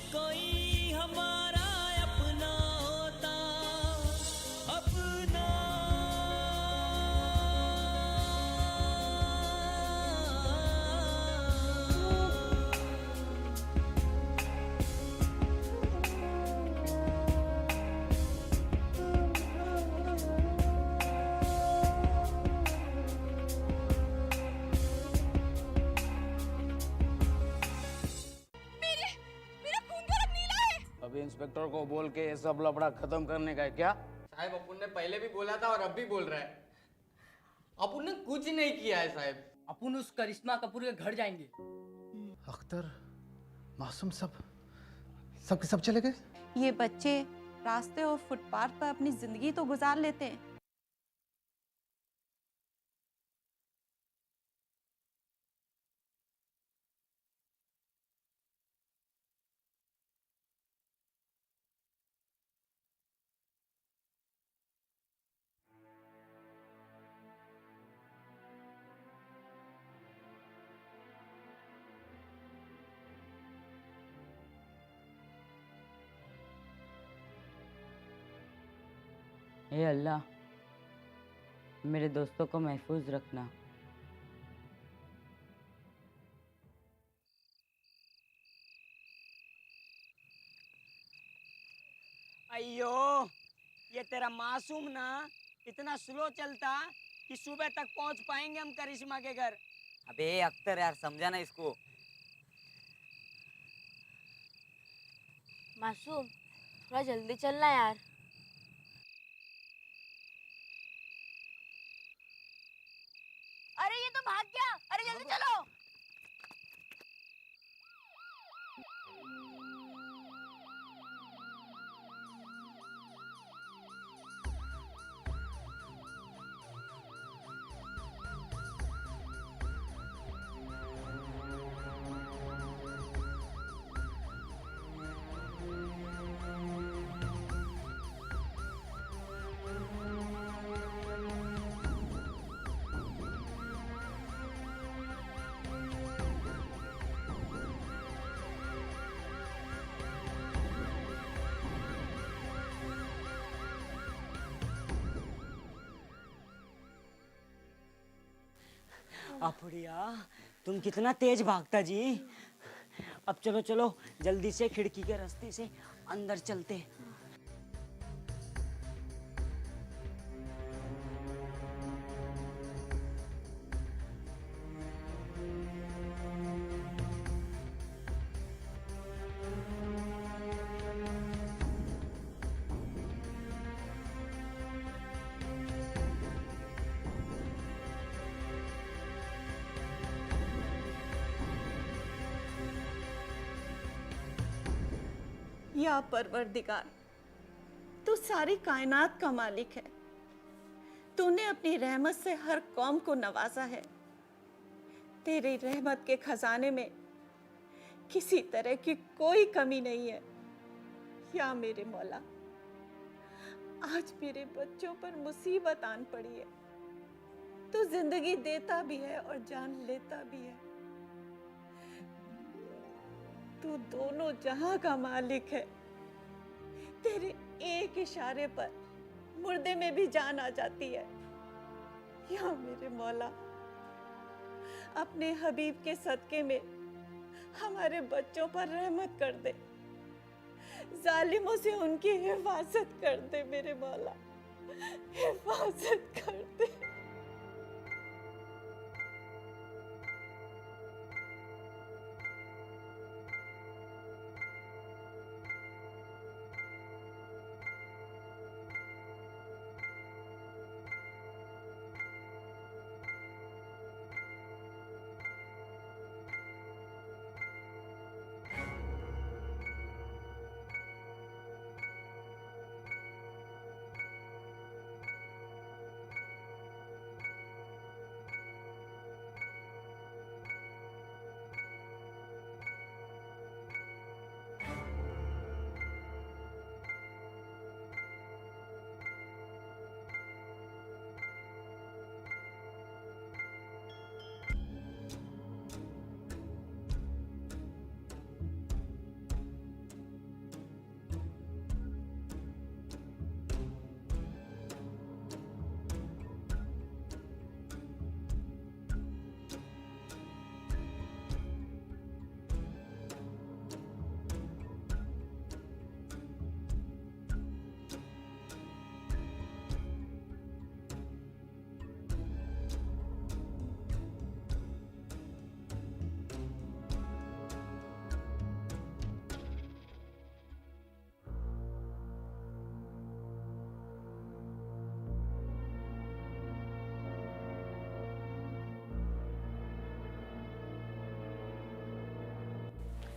कोई हमारा अपना होता, अपना। अभी इंस्पेक्टर को बोल के ये सब लफड़ा खत्म करने का है क्या? साहब अपुन ने पहले भी बोला था और अब भी बोल रहा है। अपुन ने कुछ नहीं किया है साहब। अपुन उस करिश्मा कपूर के घर जाएंगे। अख्तर, मासूम सब के सब चले गए। ये बच्चे रास्ते और फुटपाथ पर अपनी जिंदगी तो गुजार लेते हैं। हे अल्लाह, मेरे दोस्तों को महफूज रखना। अयो, ये तेरा मासूम ना इतना स्लो चलता कि सुबह तक पहुंच पाएंगे हम करिश्मा के घर। अबे अख्तर यार, समझाना इसको। मासूम, थोड़ा जल्दी चलना यार। अरे ये तो भाग गया, अरे जल्दी चलो। अपुड़िया, तुम कितना तेज भागता जी। अब चलो चलो, जल्दी से खिड़की के रास्ते से अंदर चलते। या परवरदिगार, तू सारी कायनात का मालिक है। तूने अपनी रहमत से हर कौम को नवाजा है। तेरी रहमत के खजाने में किसी तरह की कोई कमी नहीं है। या मेरे मौला, आज मेरे बच्चों पर मुसीबत आन पड़ी है। तू जिंदगी देता भी है और जान लेता भी है। तू दोनों जहां का मालिक है। तेरे एक इशारे पर मुर्दे में भी जान आ जाती है। या मेरे मौला, अपने हबीब के सदके में हमारे बच्चों पर रहमत कर दे। जालिमों से उनकी हिफाजत कर दे मेरे मौला, हिफाजत कर दे।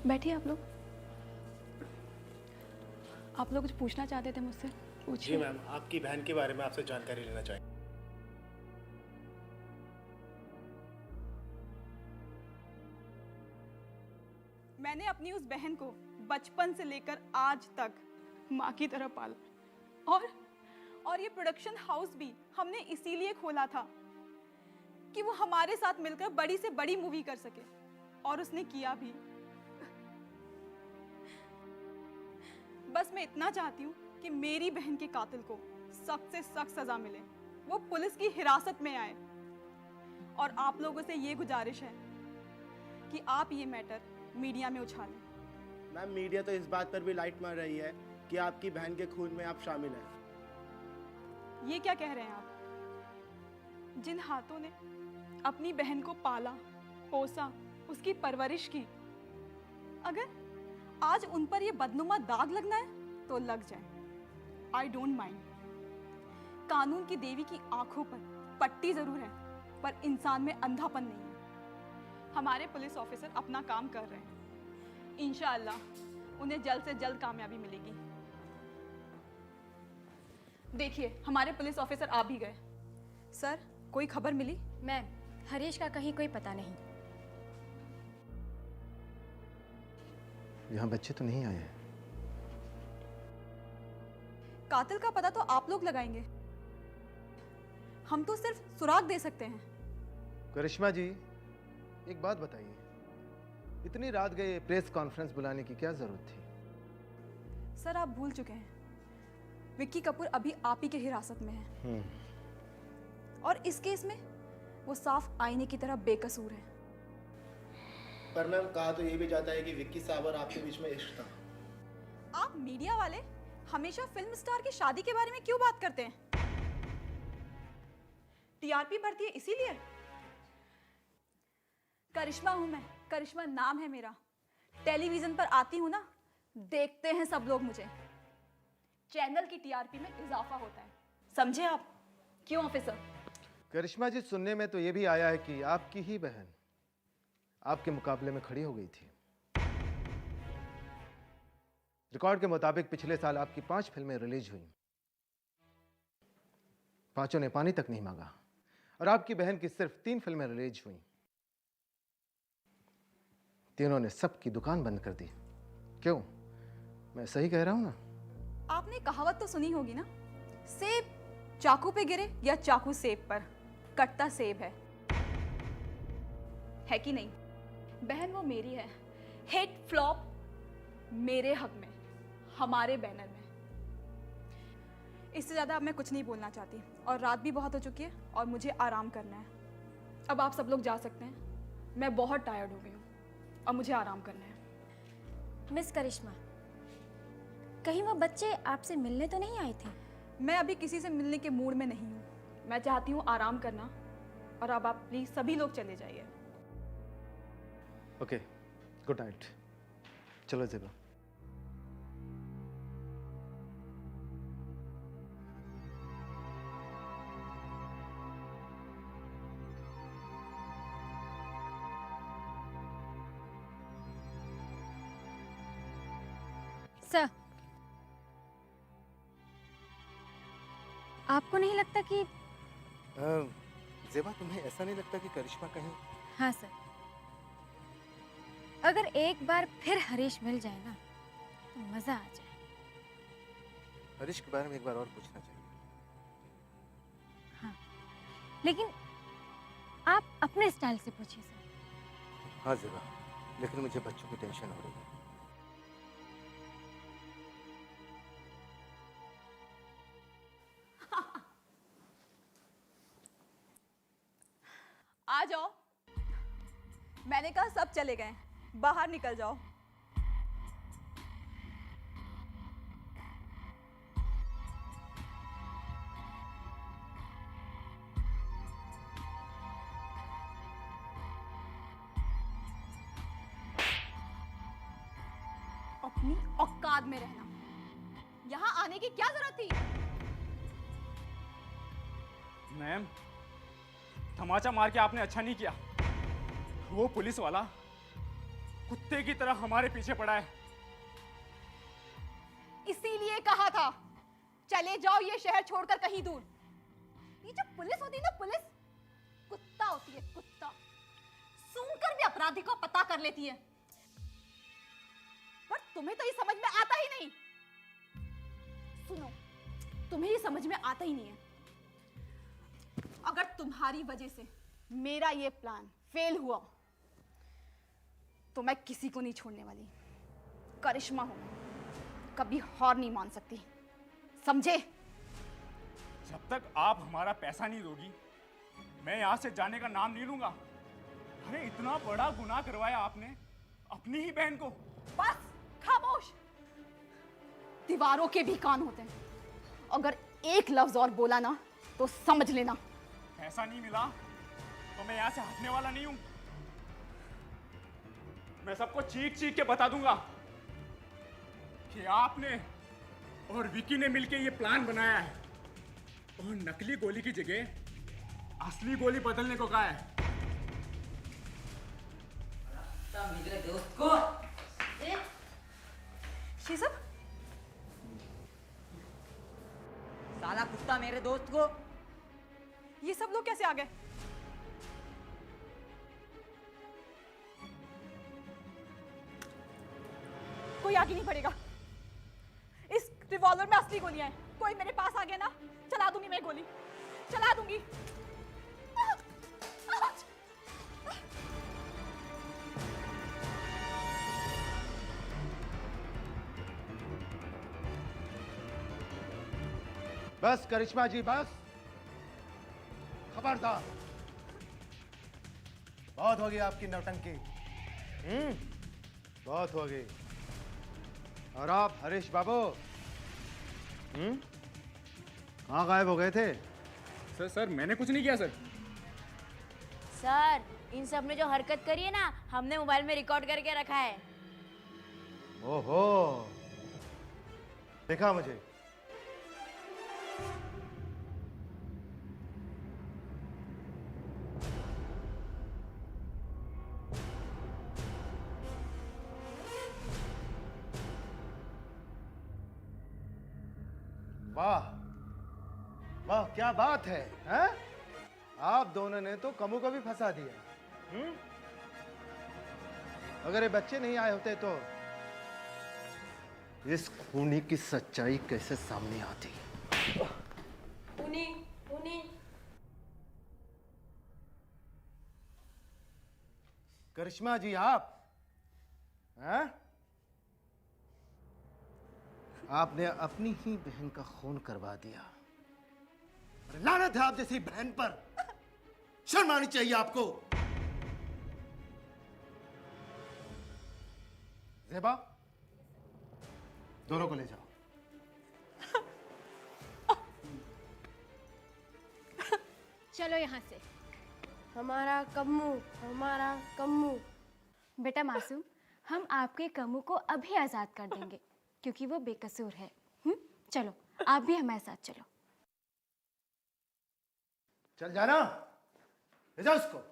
बैठिए आप लोग। आप लोग कुछ पूछना चाहते थे मुझसे, पूछिए। जी मैम, आपकी बहन के बारे में आपसे जानकारी लेना चाहेंगे। मैंने अपनी उस बहन को बचपन से लेकर आज तक माँ की तरह पाला, और ये प्रोडक्शन हाउस भी हमने इसीलिए खोला था कि वो हमारे साथ मिलकर बड़ी से बड़ी मूवी कर सके, और उसने किया भी। बस मैं इतना चाहती हूँ कि मेरी बहन के कातिल को सख्त से सख्त सजा मिले, वो पुलिस की हिरासत में आए। और आप लोगों से ये गुजारिश है कि आप ये मैटर मीडिया में उछालें। मैम, मीडिया तो इस बात पर भी लाइट मार रही है कि आपकी बहन के खून में आप शामिल हैं। ये क्या कह रहे हैं आप? जिन हाथों ने अपनी बहन को पाला, पोसा, उसकी परवरिश की, अगर आज उन पर ये बदनुमा दाग लगना है तो लग जाए। I don't mind. कानून की देवी की आंखों पर पट्टी जरूर है, पर इंसान में अंधापन नहीं है। हमारे पुलिस ऑफिसर अपना काम कर रहे हैं। इंशाअल्लाह उन्हें जल्द से जल्द कामयाबी मिलेगी। देखिए, हमारे पुलिस ऑफिसर आ भी गए। सर, कोई खबर मिली? मैम, हरीश का कहीं कोई पता नहीं। यहाँ बच्चे तो नहीं आए हैं। कातिल का पता तो आप लोग लगाएंगे, हम तो सिर्फ सुराग दे सकते हैं। करिश्मा जी, एक बात बताइए, इतनी रात गए प्रेस कॉन्फ्रेंस बुलाने की क्या जरूरत थी? सर, आप भूल चुके हैं, विक्की कपूर अभी आप ही के हिरासत में है, और इस केस में वो साफ आईने की तरह बेकसूर है। पर मैम, कहा तो ये भी जाता है कि विक्की साहब और आपके बीच में इश्क था। आप मीडिया वाले हमेशा फिल्म स्टार की शादी के बारे में क्यों बात करते हैं? टीआरपी बढ़ती है इसीलिए। करिश्मा हूं मैं, करिश्मा नाम है मेरा। टेलीविजन पर आती हूं ना, देखते हैं सब लोग मुझे। चैनल की टीआरपी में इजाफा होता है, समझे आप? क्यों ऑफिसर? करिश्मा जी, सुनने में तो ये भी आया है कि आपकी ही बहन आपके मुकाबले में खड़ी हो गई थी। रिकॉर्ड के मुताबिक पिछले साल आपकी 5 फिल्में रिलीज हुई, 5 ने पानी तक नहीं मांगा, और आपकी बहन की सिर्फ 3 फिल्में रिलीज हुई, 3 ने सबकी दुकान बंद कर दी। क्यों, मैं सही कह रहा हूं ना? आपने कहावत तो सुनी होगी ना, सेब चाकू पे गिरे या चाकू सेब पर, कटता सेब है कि नहीं? बहन वो मेरी है, हिट फ्लॉप मेरे हक में, हमारे बैनर में। इससे ज्यादा अब मैं कुछ नहीं बोलना चाहती, और रात भी बहुत हो चुकी है और मुझे आराम करना है। अब आप सब लोग जा सकते हैं, मैं बहुत टायर्ड हो गई हूँ, अब मुझे आराम करना है। मिस करिश्मा, कहीं वो बच्चे आपसे मिलने तो नहीं आए थे? मैं अभी किसी से मिलने के मूड में नहीं हूँ, मैं चाहती हूँ आराम करना, और अब आप प्लीज सभी लोग चले जाइए। Okay, good night. चलो ज़ेबा। सर, आपको नहीं लगता कि ज़ेबा, तुम्हें ऐसा नहीं लगता कि करिश्मा कहीं? हाँ सर, अगर एक बार फिर हरीश मिल जाए ना तो मजा आ जाए। हरीश के बारे में एक बार और पूछना चाहिए। हाँ, लेकिन आप अपने स्टाइल से पूछिए सर। हाँ ज़ेबा, लेकिन मुझे बच्चों की टेंशन हो रही है। आ जाओ, मैंने कहा सब चले गए, बाहर निकल जाओ। अपनी औकात में रहना, यहाँ आने की क्या जरूरत थी? मैम, तमाचा मार के आपने अच्छा नहीं किया। वो पुलिस वाला कुत्ते की तरह हमारे पीछे पड़ा है। इसीलिए कहा था चले जाओ ये शहर छोड़कर कहीं दूर। ये जो पुलिस होती है ना, पुलिस कुत्ता होती है, कुत्ता। सूंघकर भी अपराधी को पता कर लेती है। पर तुम्हें तो ये समझ में आता ही नहीं। सुनो, तुम्हें ये समझ में आता ही नहीं है। अगर तुम्हारी वजह से मेरा ये प्लान फेल हुआ तो मैं किसी को नहीं छोड़ने वाली। करिश्मा हूं, कभी हार नहीं मान सकती, समझे? जब तक आप हमारा पैसा नहीं दोगी, मैं यहाँ से जाने का नाम नहीं लूंगा। अरे इतना बड़ा गुनाह करवाया आपने अपनी ही बहन को। बस खामोश। दीवारों के भी कान होते हैं। अगर एक लफ्ज और बोला ना तो समझ लेना। पैसा नहीं मिला तो मैं यहाँ से हटने वाला नहीं हूं। मैं सबको चीख चीख के बता दूंगा कि आपने और विकी ने मिलके ये प्लान बनाया है और नकली गोली की जगह असली गोली बदलने को कहा है। मेरे दोस्त को ये सब साला कुत्ता मेरे दोस्त को। ये सब लोग कैसे आ गए? कोई आगे नहीं बढ़ेगा। इस रिवॉल्वर में असली गोलियां हैं। कोई मेरे पास आ गया ना, चला दूंगी मैं गोली, चला दूंगी। बस करिश्मा जी, बस। खबरदार, बहुत हो गई आपकी नौटंकी। बहुत हो गई। और आप हरीश बाबू, कहाँ गायब हो गए थे? सर मैंने कुछ नहीं किया सर। सर, इन सब ने जो हरकत करी है ना, हमने मोबाइल में रिकॉर्ड करके रखा है। ओहो, देखा मुझे। वाह वाह, क्या बात है, हैं? आप दोनों ने तो कमू को भी फंसा दिया। अगर ये बच्चे नहीं आए होते तो इस खूनी की सच्चाई कैसे सामने आती? करिश्मा जी, आप हैं? आपने अपनी ही बहन का खून करवा दिया। अरे लानत है आप जैसी बहन पर। शर्म आनी चाहिए आपको। ज़ेबा, दोनों को ले जाओ। चलो यहाँ से। हमारा कम्मू, हमारा कम्मू। बेटा मासूम, हम आपके कम्मू को अभी आजाद कर देंगे क्योंकि वो बेकसूर है। चलो, आप भी हमारे साथ चलो। चल जाना, ले जाओ उसको।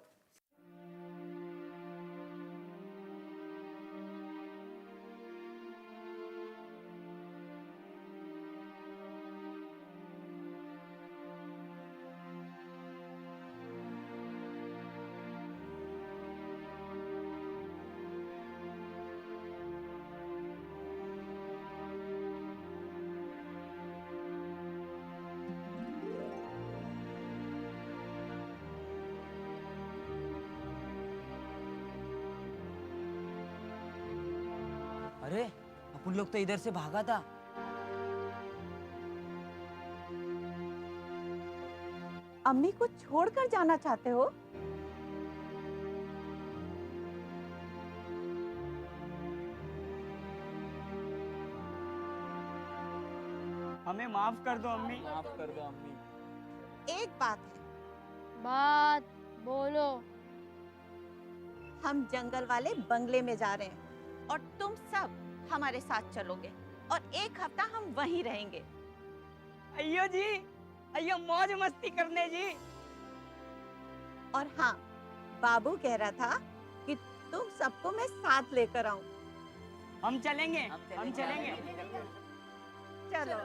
अरे अपन लोग तो इधर से भागा था। अम्मी को छोड़कर जाना चाहते हो? हमें माफ कर दो अम्मी। माफ कर दो अम्मी। एक बात है। बात बोलो। हम जंगल वाले बंगले में जा रहे हैं और तुम सब हमारे साथ चलोगे और एक हफ्ता हम वहीं रहेंगे। अयो जी, अयो मौज मस्ती करने जी। और हाँ, बाबू कह रहा था कि तुम सबको मैं साथ लेकर आऊं। हम चलेंगे, हम चलेंगे। चलो।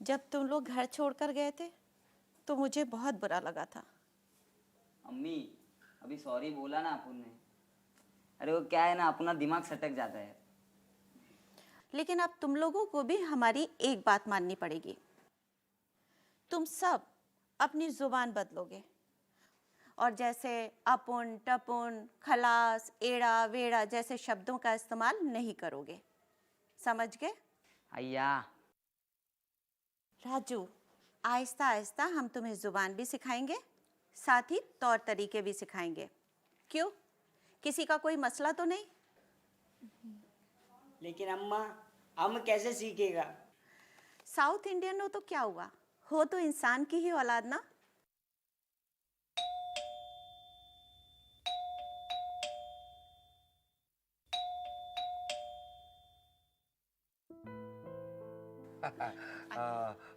जब तुम लोग घर छोड़कर गए थे तो मुझे बहुत बुरा लगा था। अम्मी अभी सॉरी बोला ना अपन ने। अरे वो क्या है ना, अपना दिमाग सटक जाता है। लेकिन अब तुम लोगों को भी हमारी एक बात माननी पड़ेगी। तुम सब अपनी जुबान बदलोगे और जैसे अपुन, टपुन, खलास, एड़ा, वेड़ा जैसे शब्दों का इस्तेमाल नहीं करोगे। समझ गए? अय्या राजू, आहिस्ता आहिस्ता हम तुम्हें जुबान भी सिखाएंगे, साथ ही तौर तरीके भी सिखाएंगे। क्यों? किसी का कोई मसला तो नहीं? लेकिन अम्मा, हम कैसे सीखेगा? साउथ इंडियन हो तो क्या हुआ, हो तो इंसान की ही औलाद ना।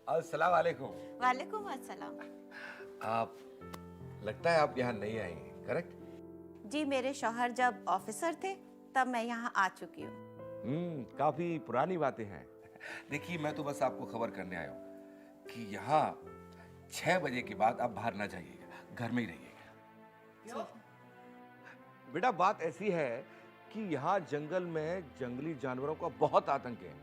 अस्सलाम वालेकुम। वालेकुम अस्सलाम। आप लगता है आप यहाँ नहीं आई, करेक्ट? जी, मेरे शौहर जब ऑफिसर थे तब मैं यहाँ आ चुकी हूँ। काफी पुरानी बातें हैं। देखिए, मैं तो बस आपको खबर करने आया हूँ कि यहाँ 6 बजे के बाद आप बाहर ना जाइएगा, घर में ही रहिएगा। बेटा, बात ऐसी है कि यहाँ जंगल में जंगली जानवरों का बहुत आतंक है।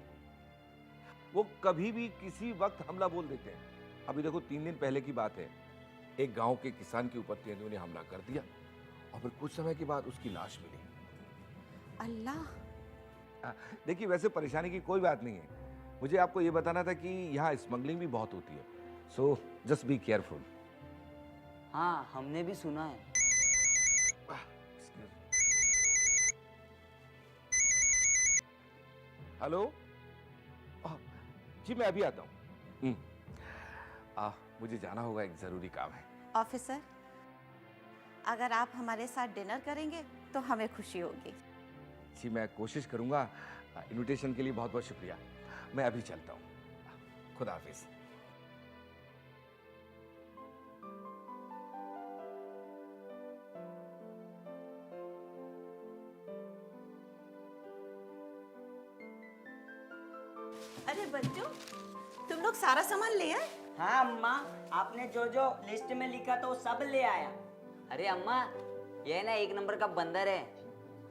वो कभी भी किसी वक्त हमला बोल देते हैं। अभी देखो, 3 दिन पहले की बात है, एक गांव के किसान के ऊपर तेंदुए ने हमला कर दिया और फिर कुछ समय के बाद उसकी लाश मिली। अल्लाह। देखिए, वैसे परेशानी की कोई बात नहीं है। मुझे आपको ये बताना था कि यहाँ स्मगलिंग भी बहुत होती है, सो जस्ट बी केयरफुल। हाँ, हमने भी सुना है। हेलो जी, मैं अभी आता हूँ। मुझे जाना होगा, एक जरूरी काम है। ऑफिसर, अगर आप हमारे साथ डिनर करेंगे तो हमें खुशी होगी। जी, मैं कोशिश करूंगा। इनविटेशन के लिए बहुत बहुत शुक्रिया। मैं अभी चलता हूँ। खुदा हाफिज। अरे बच्चों, तुम लोग सारा सामान ले आए? हाँ अम्मा, आपने जो जो लिस्ट में लिखा तो सब ले आया। अरे अम्मा, ये ना 1 नंबर का बंदर है।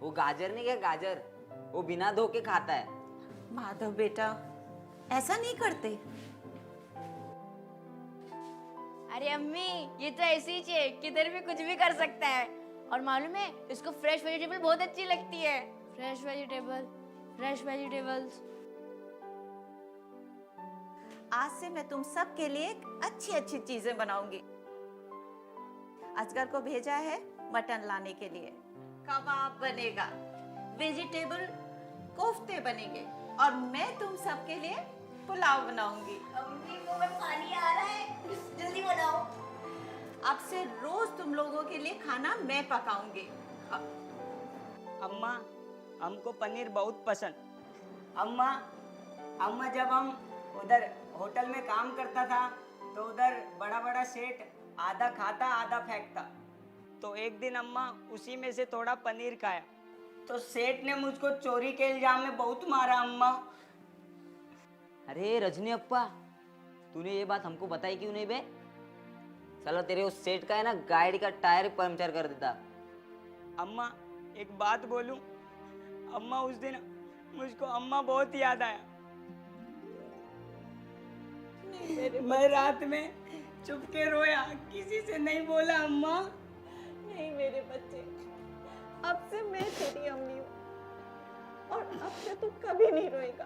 वो गाजर नहीं है, गाजर, वो बिना धो के खाता है। माधव बेटा, ऐसा नहीं करते। अरे अम्मी, ये तो ऐसी ही है, किधर भी कुछ भी कर सकता है। और मालूम है, इसको फ्रेश वेजिटेबल बहुत अच्छी लगती है। Fresh vegetable, fresh vegetables. आज से मैं तुम सब के लिए अच्छी अच्छी चीजें बनाऊंगी। असगर को भेजा है मटन लाने के लिए, कबाब बनेगा, वेजिटेबल कोफ्ते बनेंगे और मैं तुम सब के लिए पुलाव बनाऊंगी। अम्मी को पानी आ रहा है, जल्दी बनाओ। अब से रोज तुम लोगों के लिए खाना मैं पकाऊंगी। अम्मा, हमको पनीर बहुत पसंद। अम्मा जब हम उधर होटल में काम करता था तो उधर बड़ा बड़ा सेठ आधा खाता आधा फेंकता। तो एक दिन अम्मा उसी में से थोड़ा पनीर खाया तो सेठ ने मुझको चोरी के इल्जाम में बहुत मारा। अम्मा, अरे रजनी अप्पा, तूने ये बात हमको बताई क्यों नहीं बे? चलो, तेरे उस सेठ का है ना, गाड़ी का टायर पंक्चर कर देता। अम्मा एक बात बोलूं? अम्मा, उस दिन मुझको अम्मा बहुत याद आया। मैं रात में चुपके रोया, किसी से नहीं बोला। अम्मा, नहीं मेरे बच्चे, अब से मैं तेरी अम्मी हूँ और अब से तू कभी नहीं रोएगा,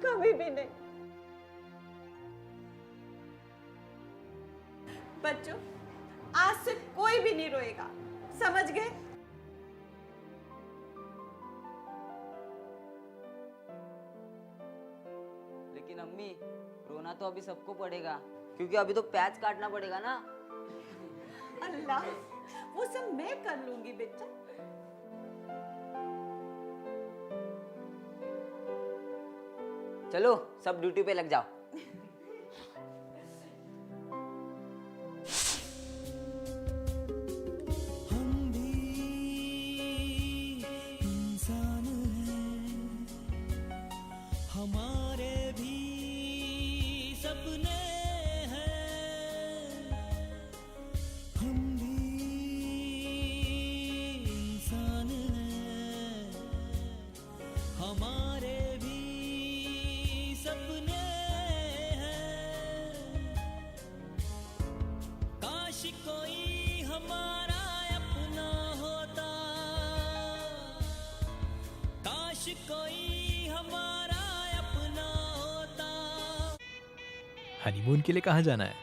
कभी भी नहीं। बच्चों, आज से कोई भी नहीं रोएगा, समझ गए? लेकिन अम्मी, रोना तो अभी सबको पड़ेगा, क्योंकि अभी तो प्याज काटना पड़ेगा ना। अल्लाह, वो सब मैं कर लूंगी बेटा। चलो सब ड्यूटी पे लग जाओ। हम भी इंसान हैं, हमारे भी सपने हैं। हम भी इंसान हैं, हमारे भी सपने हैं। काश कोई हमारा अपना होता, काश कोई हमारा अपना होता। हनीमून के लिए कहाँ जाना है?